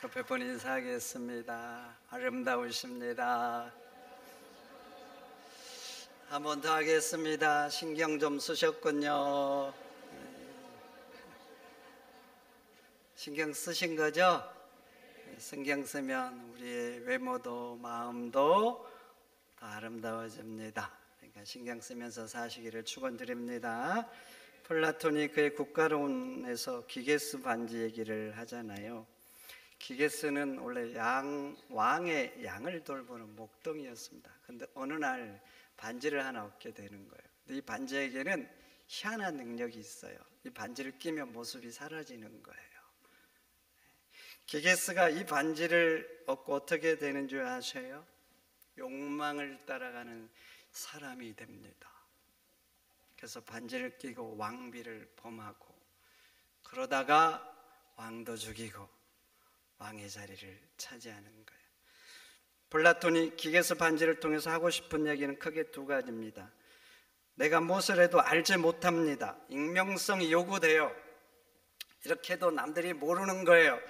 옆에 분 인사하겠습니다. 아름다우십니다. 한 번 더 하겠습니다. 신경 좀 쓰셨군요. 신경 쓰신 거죠? 신경 쓰면 우리의 외모도 마음도 더 아름다워집니다. 그러니까 신경 쓰면서 사시기를 축원드립니다. 플라톤이 그의 국가론에서 기게스 반지 얘기를 하잖아요. 기게스는 원래 왕의 양을 돌보는 목동이었습니다. 근데 어느 날 반지를 하나 얻게 되는 거예요. 근데 이 반지에게는 희한한 능력이 있어요. 이 반지를 끼면 모습이 사라지는 거예요. 기게스가 이 반지를 얻고 어떻게 되는 줄 아세요? 욕망을 따라가는 사람이 됩니다. 그래서 반지를 끼고 왕비를 범하고, 그러다가 왕도 죽이고 왕의 자리를 차지하는 거예요. 플라톤이 기게스 반지를 통해서 하고 싶은 얘기는 크게 두 가지입니다. 내가 무엇을 해도 알지 못합니다. 익명성이 요구돼요. 이렇게 해도 남들이 모르는 거예요.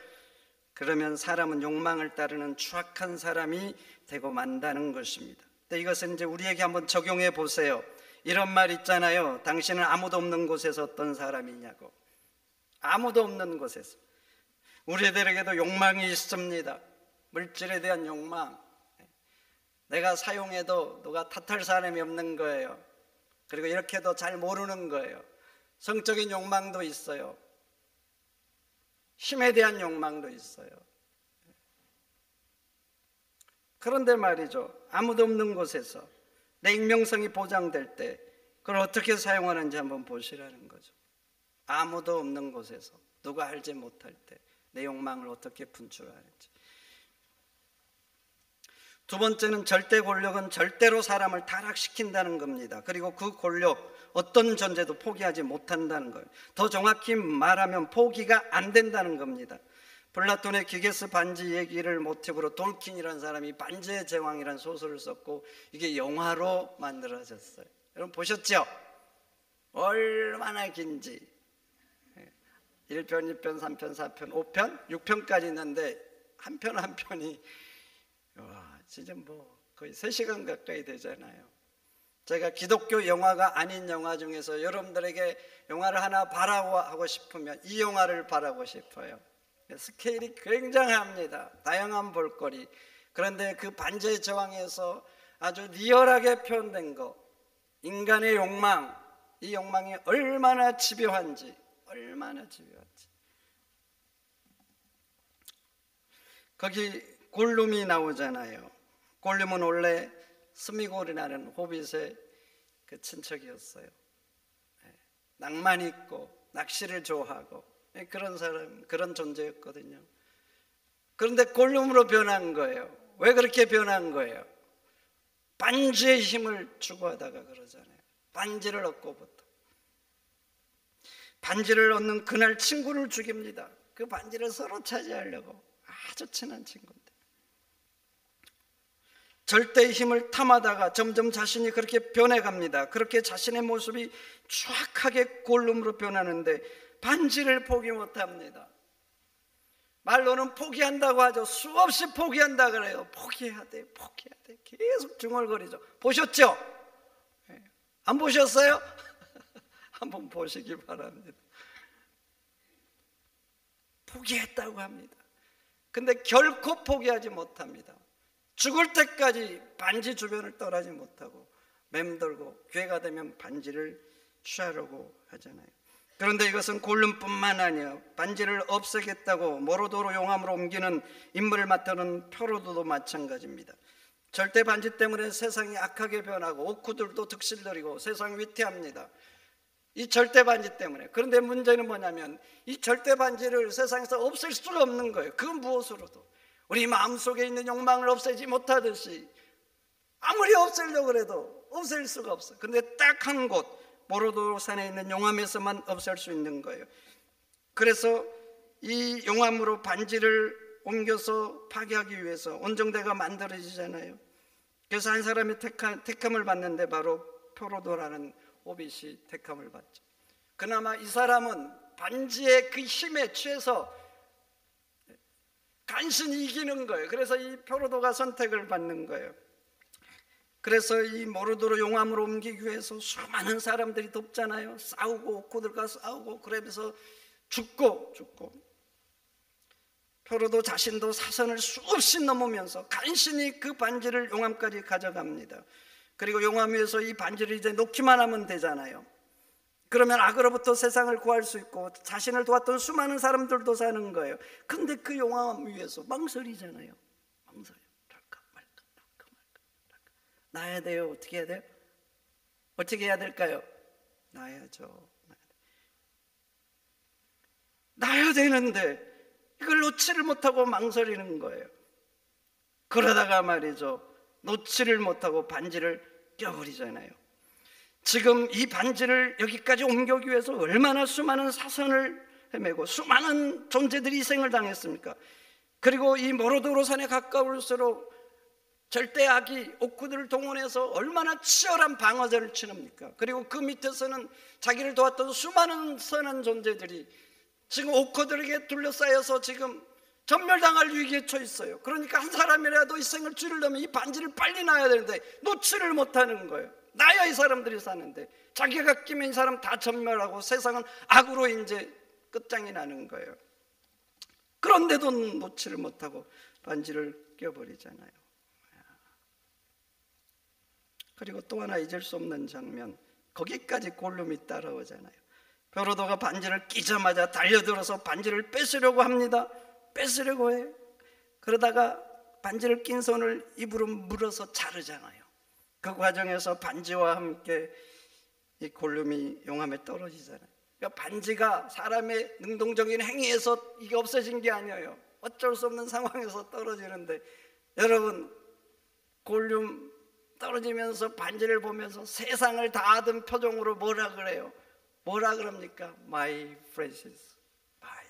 그러면 사람은 욕망을 따르는 추악한 사람이 되고 만다는 것입니다. 근데 이것은 이제 우리에게 한번 적용해 보세요. 이런 말 있잖아요. 당신은 아무도 없는 곳에서 어떤 사람이냐고. 아무도 없는 곳에서. 우리들에게도 욕망이 있습니다. 물질에 대한 욕망. 내가 사용해도 누가 탓할 사람이 없는 거예요. 그리고 이렇게 해도 잘 모르는 거예요. 성적인 욕망도 있어요. 힘에 대한 욕망도 있어요. 그런데 말이죠, 아무도 없는 곳에서 내 익명성이 보장될 때 그걸 어떻게 사용하는지 한번 보시라는 거죠. 아무도 없는 곳에서, 누가 알지 못할 때 내 욕망을 어떻게 분출하는지. 두 번째는 절대 권력은 절대로 사람을 타락시킨다는 겁니다. 그리고 그 권력, 어떤 존재도 포기하지 못한다는 거예요. 더 정확히 말하면 포기가 안 된다는 겁니다. 플라톤의 기게스 반지 얘기를 모티브로 돌킨이라는 사람이 반지의 제왕이라는 소설을 썼고, 이게 영화로 만들어졌어요. 여러분 보셨죠? 얼마나 긴지. 1편, 2편, 3편, 4편, 5편, 6편까지 있는데 한 편 한 편이 진짜 거의 3시간 가까이 되잖아요. 제가 기독교 영화가 아닌 영화 중에서 여러분들에게 영화를 하나 바라고 하고 싶으면 이 영화를 바라고 싶어요. 스케일이 굉장합니다. 다양한 볼거리. 그런데 그 반지의 제왕에서 아주 리얼하게 표현된 거, 인간의 욕망, 이 욕망이 얼마나 집요한지, 거기 골룸이 나오잖아요. 골룸은 원래 스미골이라는 호빗의 그 친척이었어요. 낭만 있고 낚시를 좋아하고 그런 사람, 그런 존재였거든요. 그런데 골룸으로 변한 거예요. 왜 그렇게 변한 거예요? 반지의 힘을 추구하다가 그러잖아요. 반지를 얻고부터. 반지를 얻는 그날 친구를 죽입니다. 그 반지를 서로 차지하려고. 아주 친한 친구인데. 절대의 힘을 탐하다가 점점 자신이 그렇게 변해갑니다. 그렇게 자신의 모습이 추악하게 골룸으로 변하는데 반지를 포기 못합니다. 말로는 포기한다고 하죠. 수없이 포기한다 그래요. 포기해야 돼, 포기해야 돼. 계속 중얼거리죠. 보셨죠? 안 보셨어요? 한번 보시기 바랍니다. 포기했다고 합니다. 근데 결코 포기하지 못합니다. 죽을 때까지 반지 주변을 떠나지 못하고 맴돌고 기회가 되면 반지를 취하려고 하잖아요. 그런데 이것은 골룸뿐만 아니에요. 반지를 없애겠다고 모로도로 용암으로 옮기는 임무를 맡는 표로도도 마찬가지입니다. 절대 반지 때문에 세상이 악하게 변하고 오쿠들도 득실거리고 세상이 위태합니다. 이 절대 반지 때문에. 그런데 문제는 뭐냐면 이 절대 반지를 세상에서 없앨 수가 없는 거예요. 그 무엇으로도. 우리 마음속에 있는 욕망을 없애지 못하듯이 아무리 없애려고 해도 없앨 수가 없어요. 그런데 딱 한 곳, 모로도로 산에 있는 용암에서만 없앨 수 있는 거예요. 그래서 이 용암으로 반지를 옮겨서 파괴하기 위해서 온정대가 만들어지잖아요. 그래서 한 사람이 택함을 받는데 바로 표로도라는 호빗이 택함을 받죠. 그나마 이 사람은 반지의 그 힘에 취해서 간신히 이기는 거예요. 그래서 이 표로도가 선택을 받는 거예요. 그래서 이 모르도로 용암으로 옮기기 위해서 수많은 사람들이 돕잖아요. 싸우고 옥구들과 싸우고 그러면서 죽고 표로도 자신도 사선을 수없이 넘으면서 간신히 그 반지를 용암까지 가져갑니다. 그리고 용암 위에서 이 반지를 이제 놓기만 하면 되잖아요. 그러면 악으로부터 세상을 구할 수 있고 자신을 도왔던 수많은 사람들도 사는 거예요. 근데 그 용암 위에서 망설이잖아요. 망설여. 날까 말까. 놔야 돼요. 어떻게 해야 돼요? 어떻게 해야 될까요? 놔야죠. 놔야 되는데 이걸 놓지를 못하고 망설이는 거예요. 그러다가 말이죠, 놓지를 못하고 반지를 껴버리잖아요. 지금 이 반지를 여기까지 옮겨오기 위해서 얼마나 수많은 사선을 헤매고 수많은 존재들이 희생을 당했습니까? 그리고 이 모로도로 산에 가까울수록 절대 악이 옥구들을 동원해서 얼마나 치열한 방어전을 치릅니까? 그리고 그 밑에서는 자기를 도왔던 수많은 선한 존재들이 지금 옥구들에게 둘러싸여서 지금 전멸당할 위기에 처해 있어요. 그러니까 한 사람이라도 희생을 치르려면 이 반지를 빨리 놔야 되는데 놓지를 못하는 거예요. 나야 이 사람들이 사는데 자기가 끼면 이 사람 다 전멸하고 세상은 악으로 이제 끝장이 나는 거예요. 그런데도 놓지를 못하고 반지를 껴버리잖아요. 그리고 또 하나 잊을 수 없는 장면, 거기까지 골룸이 따라오잖아요. 표로도가 반지를 끼자마자 달려들어서 반지를 뺏으려고 합니다. 뺏으려고 해요. 그러다가 반지를 낀 손을 입으로 물어서 자르잖아요. 그 과정에서 반지와 함께 이 골룸이 용암에 떨어지잖아요. 그러니까 반지가 사람의 능동적인 행위에서 이게 없어진 게 아니에요. 어쩔 수 없는 상황에서 떨어지는데, 여러분 골룸 떨어지면서 반지를 보면서 세상을 다 얻은 표정으로 뭐라 그래요? 뭐라 그럽니까? My precious, my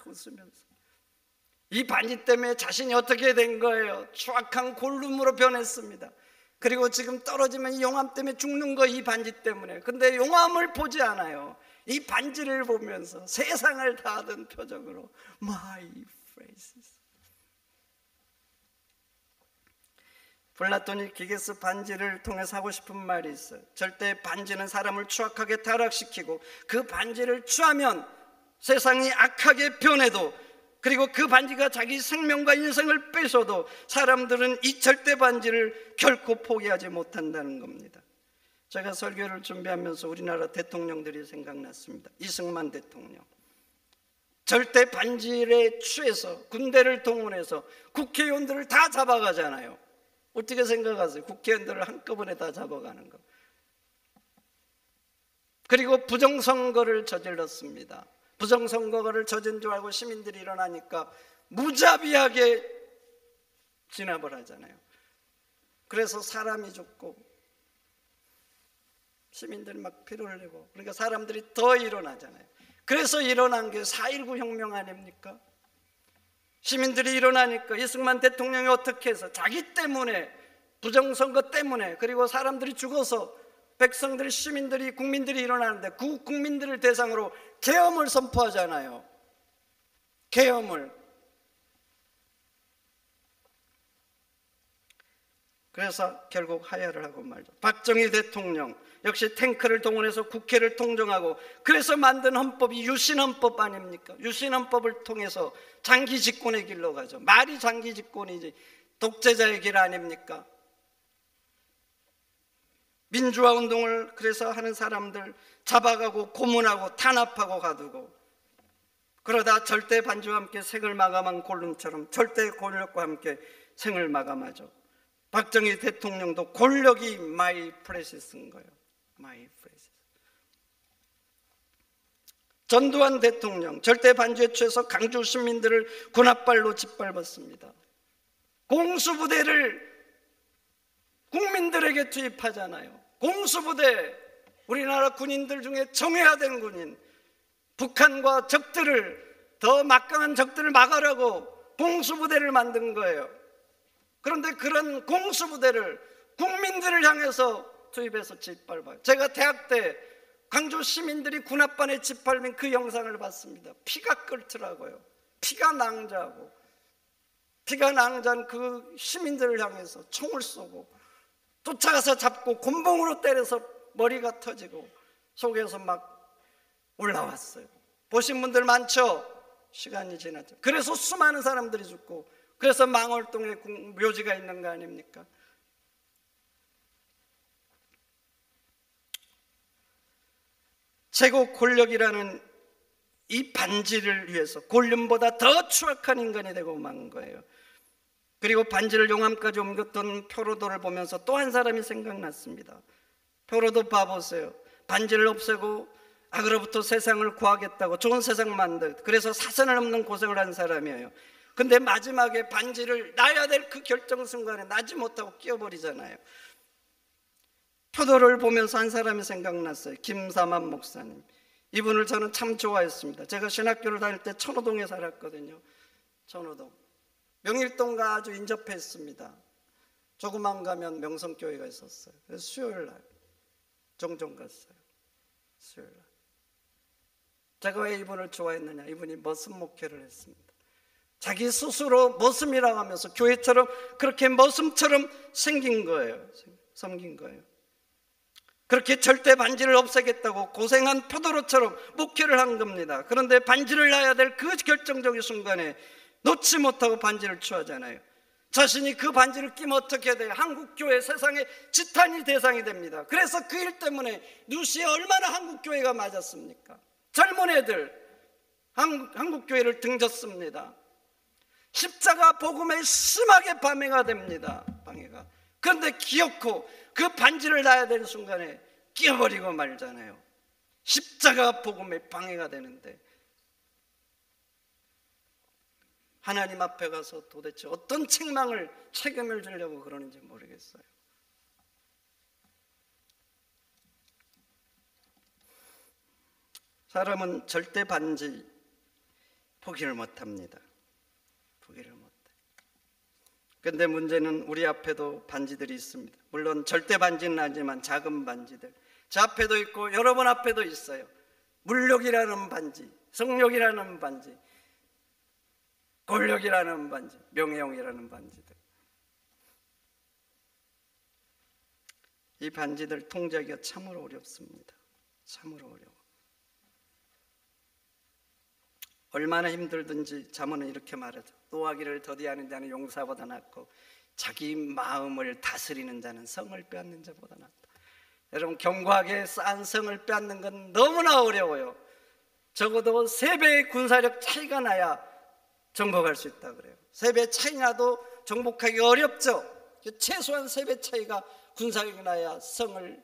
웃으면서. 이 반지 때문에 자신이 어떻게 된 거예요? 추악한 골룸으로 변했습니다. 그리고 지금 떨어지면 이 용암 때문에 죽는 거, 이 반지 때문에. 근데 용암을 보지 않아요. 이 반지를 보면서 세상을 다 얻은 표정으로 My precious. 플라톤이 기게스 반지를 통해서 하고 싶은 말이 있어요. 절대 반지는 사람을 추악하게 타락시키고 그 반지를 취하면 세상이 악하게 변해도, 그리고 그 반지가 자기 생명과 인생을 뺏어도 사람들은 이 절대 반지를 결코 포기하지 못한다는 겁니다. 제가 설교를 준비하면서 우리나라 대통령들이 생각났습니다. 이승만 대통령, 절대 반지에 취해서 군대를 동원해서 국회의원들을 다 잡아가잖아요. 어떻게 생각하세요? 국회의원들을 한꺼번에 다 잡아가는 거. 그리고 부정선거를 저질렀습니다. 부정선거를 저진 줄 알고 시민들이 일어나니까 무자비하게 진압을 하잖아요. 그래서 사람이 죽고 시민들이 막 피를 흘리고, 그러니까 사람들이 더 일어나잖아요. 그래서 일어난 게 4.19 혁명 아닙니까? 시민들이 일어나니까 이승만 대통령이 어떻게 해서 자기 때문에, 부정선거 때문에, 그리고 사람들이 죽어서 백성들이, 시민들이, 국민들이 일어나는데 그 국민들을 대상으로 계엄을 선포하잖아요. 계엄을. 그래서 결국 하야를 하고 말죠. 박정희 대통령 역시 탱크를 동원해서 국회를 통정하고, 그래서 만든 헌법이 유신헌법 아닙니까? 유신헌법을 통해서 장기 집권의 길로 가죠. 말이 장기 집권이지 독재자의 길 아닙니까? 민주화 운동을 그래서 하는 사람들 잡아가고 고문하고 탄압하고 가두고, 그러다 절대 반지와 함께 생을 마감한 골룸처럼 절대 권력과 함께 생을 마감하죠. 박정희 대통령도 권력이 my precious인 거예요. my precious. 전두환 대통령 절대 반지에 취해서 강주 시민들을 군합발로 짓밟았습니다. 공수부대를 국민들에게 투입하잖아요. 공수부대, 우리나라 군인들 중에 정예화된 군인, 북한과 적들을, 더 막강한 적들을 막으려고 공수부대를 만든 거예요. 그런데 그런 공수부대를 국민들을 향해서 투입해서 짓밟아요. 제가 대학 때 광주 시민들이 군합반에 짓밟힌 그 영상을 봤습니다. 피가 끓더라고요. 피가 낭자하고 피가 낭자한 그 시민들을 향해서 총을 쏘고 쫓아가서 잡고 곤봉으로 때려서 머리가 터지고 속에서 막 올라왔어요. 보신 분들 많죠? 시간이 지났죠. 그래서 수많은 사람들이 죽고, 그래서 망월동에 묘지가 있는 거 아닙니까? 최고 권력이라는 이 반지를 위해서 골륜보다 더 추악한 인간이 되고 만 거예요. 그리고 반지를 용암까지 옮겼던 표로도를 보면서 또 한 사람이 생각났습니다. 표로도 봐보세요. 반지를 없애고 악으로부터 세상을 구하겠다고 좋은 세상 만들, 그래서 사선을 넘는 고생을 한 사람이에요. 근데 마지막에 반지를 놔야 될 그 결정 순간에 나지 못하고 끼어버리잖아요. 표도를 보면서 한 사람이 생각났어요. 김사만 목사님. 이분을 저는 참 좋아했습니다. 제가 신학교를 다닐 때 천호동에 살았거든요. 천호동. 명일동과 아주 인접했습니다. 조금만 가면 명성교회가 있었어요. 그래서 수요일 날 종종 갔어요. 수요일 날. 제가 왜 이분을 좋아했느냐? 이분이 머슴 목회를 했습니다. 자기 스스로 머슴이라고 하면서 교회처럼 그렇게 머슴처럼 생긴 거예요. 섬긴 거예요. 그렇게 절대 반지를 없애겠다고 고생한 표도로처럼 목회를 한 겁니다. 그런데 반지를 놔야 될 그 결정적인 순간에 놓지 못하고 반지를 취하잖아요. 자신이 그 반지를 끼면 어떻게 돼요? 한국교회 세상의 지탄이 대상이 됩니다. 그래서 그 일 때문에 뉴스에 얼마나 한국교회가 맞았습니까? 젊은 애들 한국교회를 등졌습니다. 십자가 복음에 심하게 방해가 됩니다. 방해가. 그런데 기어코 그 반지를 놔야 되는 순간에 끼어버리고 말잖아요. 십자가 복음에 방해가 되는데 하나님 앞에 가서 도대체 어떤 책임을 지려고 그러는지 모르겠어요. 사람은 절대 반지 포기를 못합니다. 포기를 못해. 그런데 문제는 우리 앞에도 반지들이 있습니다. 물론 절대 반지는 아니지만 작은 반지들, 제 앞에도 있고 여러분 앞에도 있어요. 물욕이라는 반지, 성욕이라는 반지, 권력이라는 반지, 명예욕이라는 반지들. 이 반지들 통제하기가 참으로 어렵습니다. 참으로 어려워. 얼마나 힘들든지 자문은 이렇게 말하죠. 노하기를 더디하는 자는 용사보다 낫고 자기 마음을 다스리는 자는 성을 빼앗는 자보다 낫다. 여러분, 견고하게 쌓은 성을 빼앗는 건 너무나 어려워요. 적어도 3배의 군사력 차이가 나야 정복할 수 있다 그래요. 3배 차이 나도 정복하기 어렵죠. 최소한 3배 차이가 군사력이 나야 성을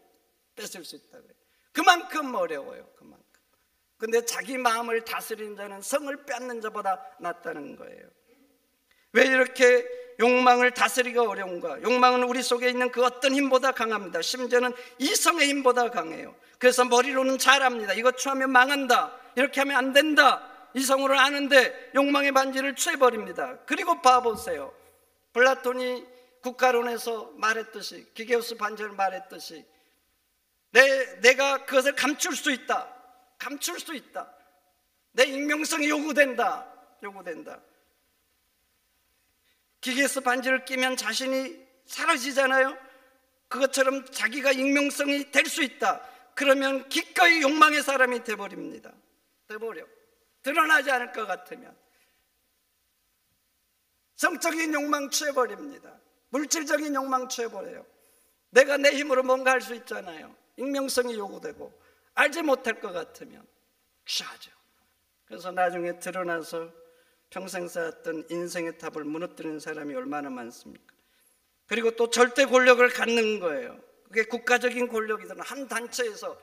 뺏을 수 있다 그래요. 그만큼 어려워요. 그만큼. 근데 자기 마음을 다스리는 자는 성을 빼앗는 자보다 낫다는 거예요. 왜 이렇게 욕망을 다스리기가 어려운가? 욕망은 우리 속에 있는 그 어떤 힘보다 강합니다. 심지어는 이성의 힘보다 강해요. 그래서 머리로는 잘합니다. 이거 취하면 망한다, 이렇게 하면 안 된다, 이성으로 아는데 욕망의 반지를 취해버립니다. 그리고 봐보세요. 플라톤이 국가론에서 말했듯이, 기게우스 반지를 말했듯이 내가 그것을 감출 수 있다. 감출 수 있다. 내 익명성이 요구된다. 기계에서 반지를 끼면 자신이 사라지잖아요. 그것처럼 자기가 익명성이 될 수 있다. 그러면 기꺼이 욕망의 사람이 돼버립니다. 돼버려. 드러나지 않을 것 같으면 성적인 욕망 취해버립니다. 물질적인 욕망 취해버려요. 내가 내 힘으로 뭔가 할 수 있잖아요. 익명성이 요구되고 알지 못할 것 같으면 취하죠. 그래서 나중에 드러나서 평생 쌓았던 인생의 탑을 무너뜨리는 사람이 얼마나 많습니까? 그리고 또 절대 권력을 갖는 거예요. 그게 국가적인 권력이든 한 단체에서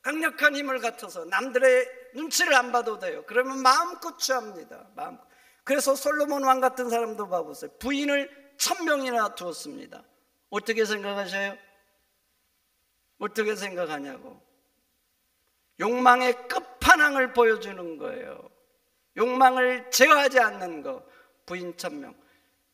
강력한 힘을 갖춰서 남들의 눈치를 안 봐도 돼요. 그러면 마음껏 취합니다. 마음껏. 그래서 솔로몬 왕 같은 사람도 봐보세요. 부인을 1000명이나 두었습니다. 어떻게 생각하셔요? 어떻게 생각하냐고. 욕망의 끝판왕을 보여주는 거예요. 욕망을 제어하지 않는 거. 부인 1000명.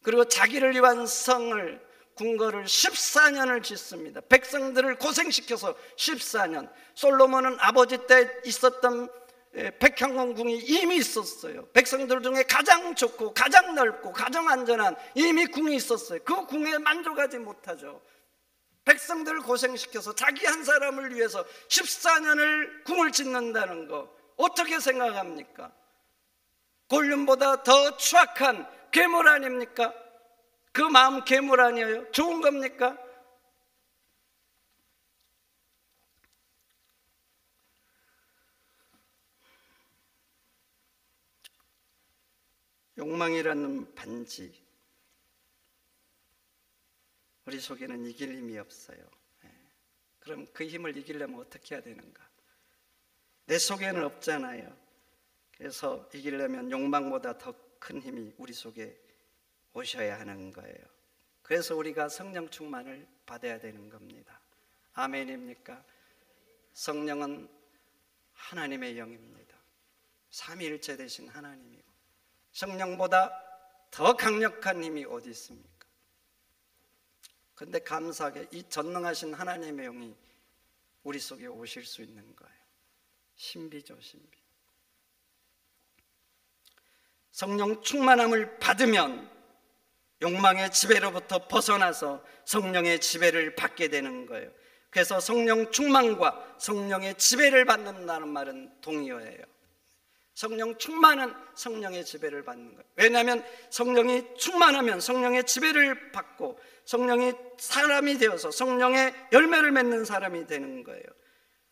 그리고 자기를 위한 성을, 궁궐을 14년을 짓습니다. 백성들을 고생시켜서 14년. 솔로몬은 아버지 때 있었던 백향원궁이 이미 있었어요. 백성들 중에 가장 좋고 가장 넓고 가장 안전한 이미 궁이 있었어요. 그 궁에 만족하지 못하죠. 백성들을 고생시켜서 자기 한 사람을 위해서 14년을 궁을 짓는다는 거 어떻게 생각합니까? 골륜보다 더 추악한 괴물 아닙니까? 그 마음 괴물 아니에요? 좋은 겁니까? 욕망이라는 반지, 우리 속에는 이길 힘이 없어요. 그럼 그 힘을 이기려면 어떻게 해야 되는가? 내 속에는 없잖아요. 그래서 이기려면 욕망보다 더 큰 힘이 우리 속에 오셔야 하는 거예요. 그래서 우리가 성령 충만을 받아야 되는 겁니다. 아멘입니까? 성령은 하나님의 영입니다. 삼위일체 되신 하나님이고 성령보다 더 강력한 힘이 어디 있습니까? 그런데 감사하게 이 전능하신 하나님의 영이 우리 속에 오실 수 있는 거예요. 신비죠, 신비. 성령 충만함을 받으면 욕망의 지배로부터 벗어나서 성령의 지배를 받게 되는 거예요. 그래서 성령 충만과 성령의 지배를 받는다는 말은 동의어예요. 성령 충만은 성령의 지배를 받는 거예요. 왜냐하면 성령이 충만하면 성령의 지배를 받고 성령이 사람이 되어서 성령의 열매를 맺는 사람이 되는 거예요.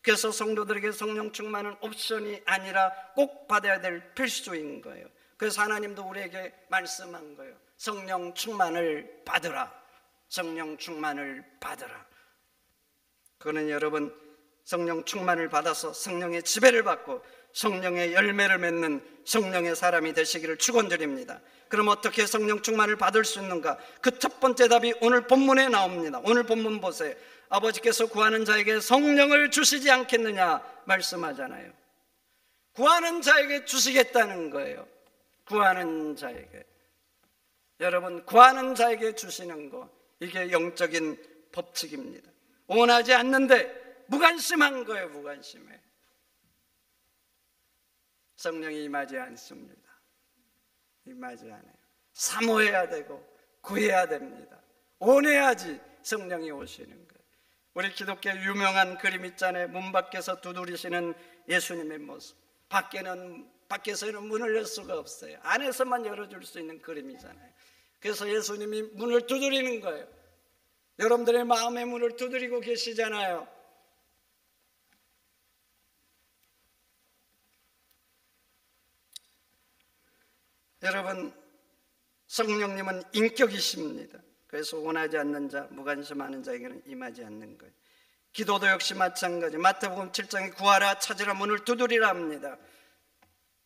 그래서 성도들에게 성령 충만은 옵션이 아니라 꼭 받아야 될 필수인 거예요. 그래서 하나님도 우리에게 말씀한 거예요. 성령 충만을 받으라. 성령 충만을 받으라. 그는 여러분 성령 충만을 받아서 성령의 지배를 받고 성령의 열매를 맺는 성령의 사람이 되시기를 축원드립니다. 그럼 어떻게 성령 충만을 받을 수 있는가? 그 첫 번째 답이 오늘 본문에 나옵니다. 오늘 본문 보세요. 아버지께서 구하는 자에게 성령을 주시지 않겠느냐 말씀하잖아요. 구하는 자에게 주시겠다는 거예요. 구하는 자에게. 여러분, 구하는 자에게 주시는 거, 이게 영적인 법칙입니다. 원하지 않는데 무관심한 거예요. 무관심해. 성령이 임하지 않습니다. 임하지 않아요. 사모해야 되고 구해야 됩니다. 원해야지 성령이 오시는 거예요. 우리 기독교 유명한 그림 있잖아요. 문 밖에서 두드리시는 예수님의 모습. 밖에서는 문을 열 수가 없어요. 안에서만 열어줄 수 있는 그림이잖아요. 그래서 예수님이 문을 두드리는 거예요. 여러분들의 마음의 문을 두드리고 계시잖아요. 여러분, 성령님은 인격이십니다. 그래서 원하지 않는 자, 무관심하는 자에게는 임하지 않는 거예요. 기도도 역시 마찬가지. 마태복음 7장에 구하라 찾으라 문을 두드리라 합니다.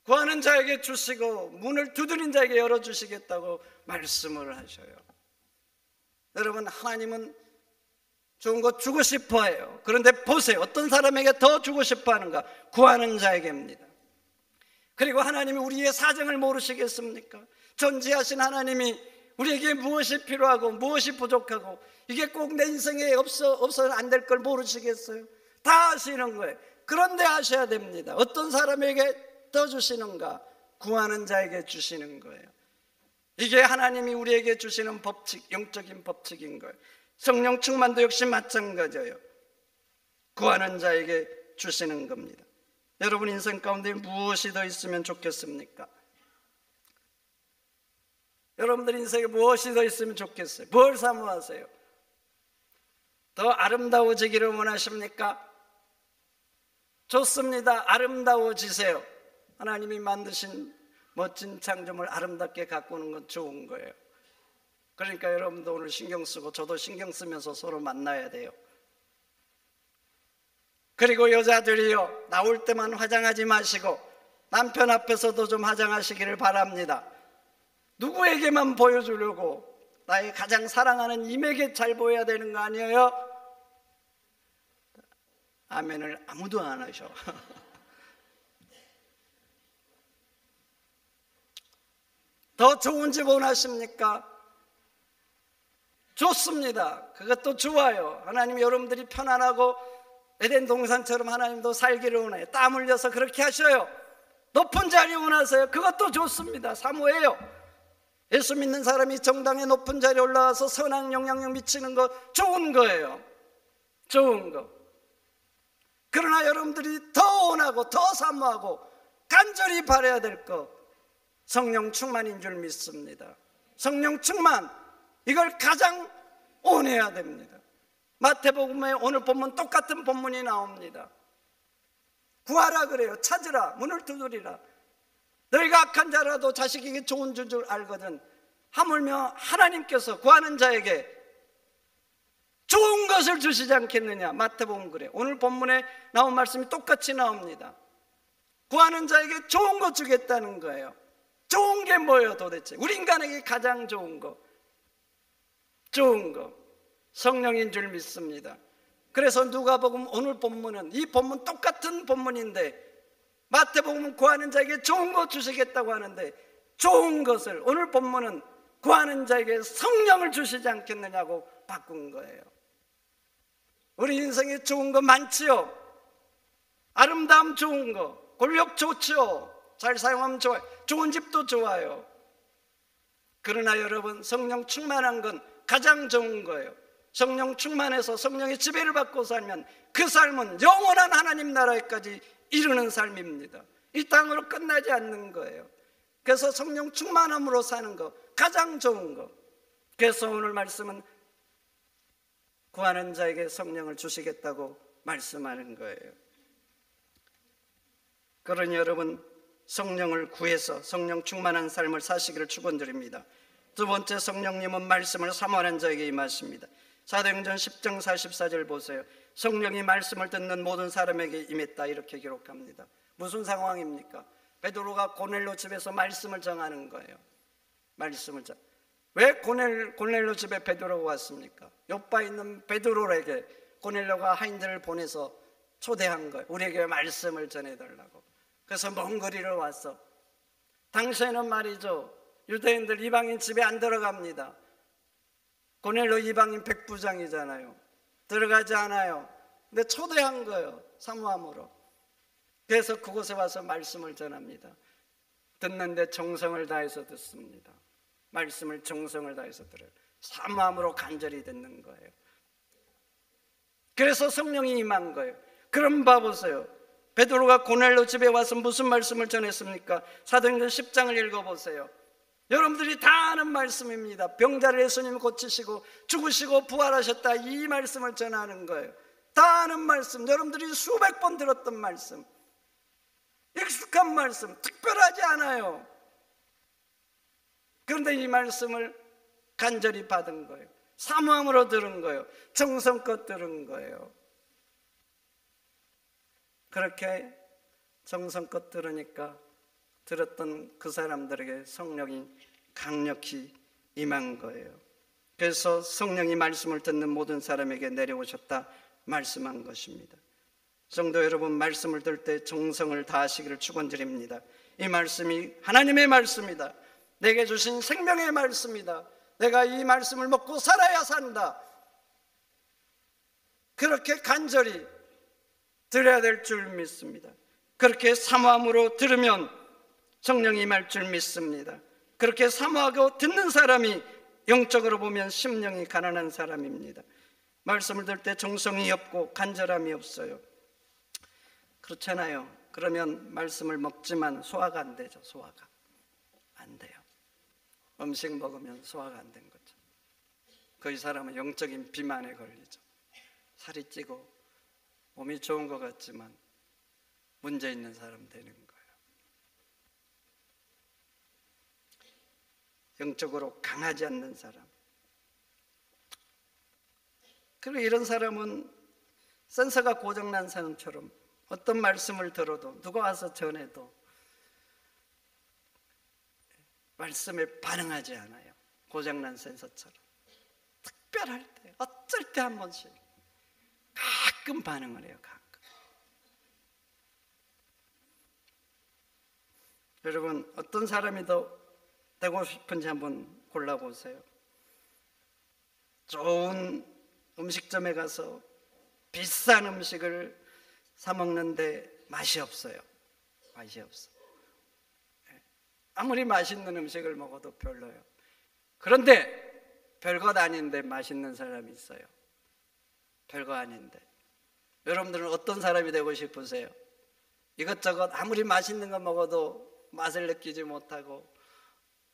구하는 자에게 주시고 문을 두드린 자에게 열어주시겠다고 말씀을 하셔요. 여러분, 하나님은 좋은 거 주고 싶어 해요. 그런데 보세요. 어떤 사람에게 더 주고 싶어 하는가? 구하는 자에게입니다. 그리고 하나님이 우리의 사정을 모르시겠습니까? 전지하신 하나님이 우리에게 무엇이 필요하고 무엇이 부족하고 이게 꼭 내 인생에 없어서는 안 될 걸 모르시겠어요? 다 아시는 거예요. 그런데 아셔야 됩니다. 어떤 사람에게 더 주시는가? 구하는 자에게 주시는 거예요. 이게 하나님이 우리에게 주시는 법칙, 영적인 법칙인 거예요. 성령 충만도 역시 마찬가지예요. 구하는 자에게 주시는 겁니다. 여러분 인생 가운데 무엇이 더 있으면 좋겠습니까? 여러분들 인생에 무엇이 더 있으면 좋겠어요? 뭘 사모하세요? 더 아름다워지기를 원하십니까? 좋습니다. 아름다워지세요. 하나님이 만드신 멋진 창조물 아름답게 가꾸는 건 좋은 거예요. 그러니까 여러분도 오늘 신경 쓰고 저도 신경 쓰면서 서로 만나야 돼요. 그리고 여자들이요, 나올 때만 화장하지 마시고 남편 앞에서도 좀 화장하시기를 바랍니다. 누구에게만 보여주려고 나의 가장 사랑하는 임에게 잘 보여야 되는 거 아니에요? 아멘을 아무도 안 하셔. 더 좋은 집 원하십니까? 좋습니다. 그것도 좋아요. 하나님 여러분들이 편안하고 에덴 동산처럼 하나님도 살기를 원해요. 땀 흘려서 그렇게 하셔요. 높은 자리 원하세요? 그것도 좋습니다. 사모해요. 예수 믿는 사람이 정당의 높은 자리에 올라와서 선한 영향력 미치는 거 좋은 거예요. 좋은 거. 그러나 여러분들이 더 원하고 더 사모하고 간절히 바라야 될 것, 성령 충만인 줄 믿습니다. 성령 충만, 이걸 가장 원해야 됩니다. 마태복음에 오늘 본문 똑같은 본문이 나옵니다. 구하라 그래요. 찾으라, 문을 두드리라. 너희가 악한 자라도 자식에게 좋은 줄 알거든. 하물며 하나님께서 구하는 자에게 좋은 것을 주시지 않겠느냐. 마태복음 그래요. 오늘 본문에 나온 말씀이 똑같이 나옵니다. 구하는 자에게 좋은 거 주겠다는 거예요. 좋은 게 뭐예요 도대체? 우리 인간에게 가장 좋은 거, 좋은 거 성령인 줄 믿습니다. 그래서 누가복음 오늘 본문은, 이 본문 똑같은 본문인데 마태복음은 구하는 자에게 좋은 거 주시겠다고 하는데, 좋은 것을 오늘 본문은 구하는 자에게 성령을 주시지 않겠느냐고 바꾼 거예요. 우리 인생에 좋은 거 많지요. 아름다움 좋은 거, 권력 좋죠. 잘 사용하면 좋아요. 좋은 집도 좋아요. 그러나 여러분, 성령 충만한 건 가장 좋은 거예요. 성령 충만해서 성령의 지배를 받고 살면 그 삶은 영원한 하나님 나라에까지 이르는 삶입니다. 이 땅으로 끝나지 않는 거예요. 그래서 성령 충만함으로 사는 거 가장 좋은 거. 그래서 오늘 말씀은 구하는 자에게 성령을 주시겠다고 말씀하는 거예요. 그러니 여러분, 성령을 구해서 성령 충만한 삶을 사시기를 축원드립니다. 두 번째, 성령님은 말씀을 사모하는 자에게 임하십니다. 사도행전 10장 44절 보세요. 성령이 말씀을 듣는 모든 사람에게 임했다, 이렇게 기록합니다. 무슨 상황입니까? 베드로가 고넬료 집에서 말씀을 전하는 거예요. 말씀을 전. 왜 고넬료 집에 베드로가 왔습니까? 요바에 있는 베드로에게 고넬료가 하인들을 보내서 초대한 거예요. 우리에게 말씀을 전해달라고. 그래서 먼 거리를 왔어. 당시에는 말이죠, 유대인들 이방인 집에 안 들어갑니다. 고넬료 이방인 백부장이잖아요. 들어가지 않아요. 근데 초대한 거예요, 사모함으로. 그래서 그곳에 와서 말씀을 전합니다. 듣는데 정성을 다해서 듣습니다. 말씀을 정성을 다해서 들어요. 사모함으로 간절히 듣는 거예요. 그래서 성령이 임한 거예요. 그럼 봐보세요. 베드로가 고넬료 집에 와서 무슨 말씀을 전했습니까? 사도행전 10장을 읽어보세요. 여러분들이 다 아는 말씀입니다. 병자를 예수님이 고치시고 죽으시고 부활하셨다, 이 말씀을 전하는 거예요. 다 아는 말씀, 여러분들이 수백 번 들었던 말씀, 익숙한 말씀, 특별하지 않아요. 그런데 이 말씀을 간절히 받은 거예요. 사모함으로 들은 거예요. 정성껏 들은 거예요. 그렇게 정성껏 들으니까 들었던 그 사람들에게 성령이 강력히 임한 거예요. 그래서 성령이 말씀을 듣는 모든 사람에게 내려오셨다 말씀한 것입니다. 성도 여러분, 말씀을 들을 때 정성을 다하시기를 축원드립니다. 이 말씀이 하나님의 말씀이다. 내게 주신 생명의 말씀이다. 내가 이 말씀을 먹고 살아야 산다. 그렇게 간절히 들어야 될 줄 믿습니다. 그렇게 사모함으로 들으면 성령이 임할 줄 믿습니다. 그렇게 사모하고 듣는 사람이 영적으로 보면 심령이 가난한 사람입니다. 말씀을 들을 때 정성이 없고 간절함이 없어요. 그렇잖아요. 그러면 말씀을 먹지만 소화가 안 되죠. 소화가 안 돼요. 음식 먹으면 소화가 안 된 거죠. 그 사람은 영적인 비만에 걸리죠. 살이 찌고 몸이 좋은 것 같지만 문제 있는 사람 되는 거예요. 영적으로 강하지 않는 사람. 그리고 이런 사람은 센서가 고장난 사람처럼 어떤 말씀을 들어도, 누가 와서 전해도 말씀에 반응하지 않아요. 고장난 센서처럼. 특별할 때, 어쩔 때 한 번씩 가끔 반응을 해요. 가끔. 여러분, 어떤 사람이 더 되고 싶은지 한번 골라보세요. 좋은 음식점에 가서 비싼 음식을 사 먹는데 맛이 없어요. 맛이 없어. 아무리 맛있는 음식을 먹어도 별로예요. 그런데 별것 아닌데 맛있는 사람이 있어요. 별거 아닌데. 여러분들은 어떤 사람이 되고 싶으세요? 이것저것 아무리 맛있는 거 먹어도 맛을 느끼지 못하고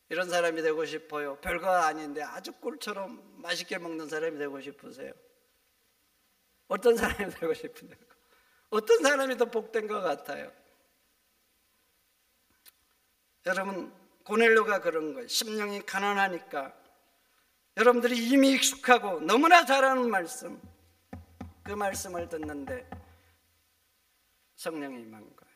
이런 사람이 되고 싶어요? 별거 아닌데 아주 꿀처럼 맛있게 먹는 사람이 되고 싶으세요? 어떤 사람이 되고 싶은데요? 어떤 사람이 더 복된 것 같아요? 여러분, 고넬료가 그런 거예요. 심령이 가난하니까 여러분들이 이미 익숙하고 너무나 잘하는 말씀, 그 말씀을 듣는데 성령이 임한 거예요.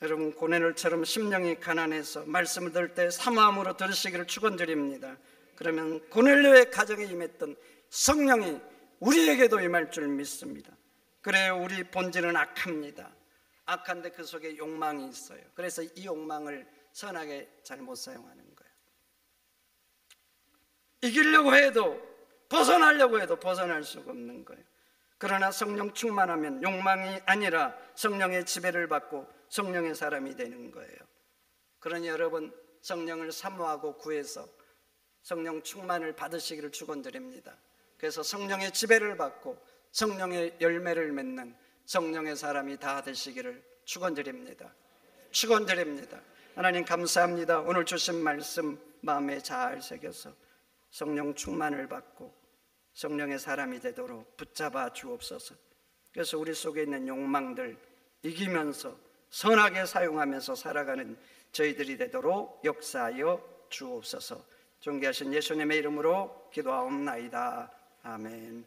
여러분, 고넬료처럼 심령이 가난해서 말씀을 들을 때 사모함으로 들으시기를 축원드립니다. 그러면 고넬료의 가정에 임했던 성령이 우리에게도 임할 줄 믿습니다. 그래요, 우리 본질은 악합니다. 악한데 그 속에 욕망이 있어요. 그래서 이 욕망을 선하게 잘못 사용하는 거예요. 이기려고 해도, 벗어나려고 해도 벗어날 수가 없는 거예요. 그러나 성령 충만하면 욕망이 아니라 성령의 지배를 받고 성령의 사람이 되는 거예요. 그러니 여러분, 성령을 사모하고 구해서 성령 충만을 받으시기를 축원드립니다. 그래서 성령의 지배를 받고 성령의 열매를 맺는 성령의 사람이 다 되시기를 축원드립니다. 축원드립니다. 하나님 감사합니다. 오늘 주신 말씀 마음에 잘 새겨서 성령 충만을 받고 성령의 사람이 되도록 붙잡아 주옵소서. 그래서 우리 속에 있는 욕망들 이기면서 선하게 사용하면서 살아가는 저희들이 되도록 역사하여 주옵소서. 존귀하신 예수님의 이름으로 기도하옵나이다. 아멘.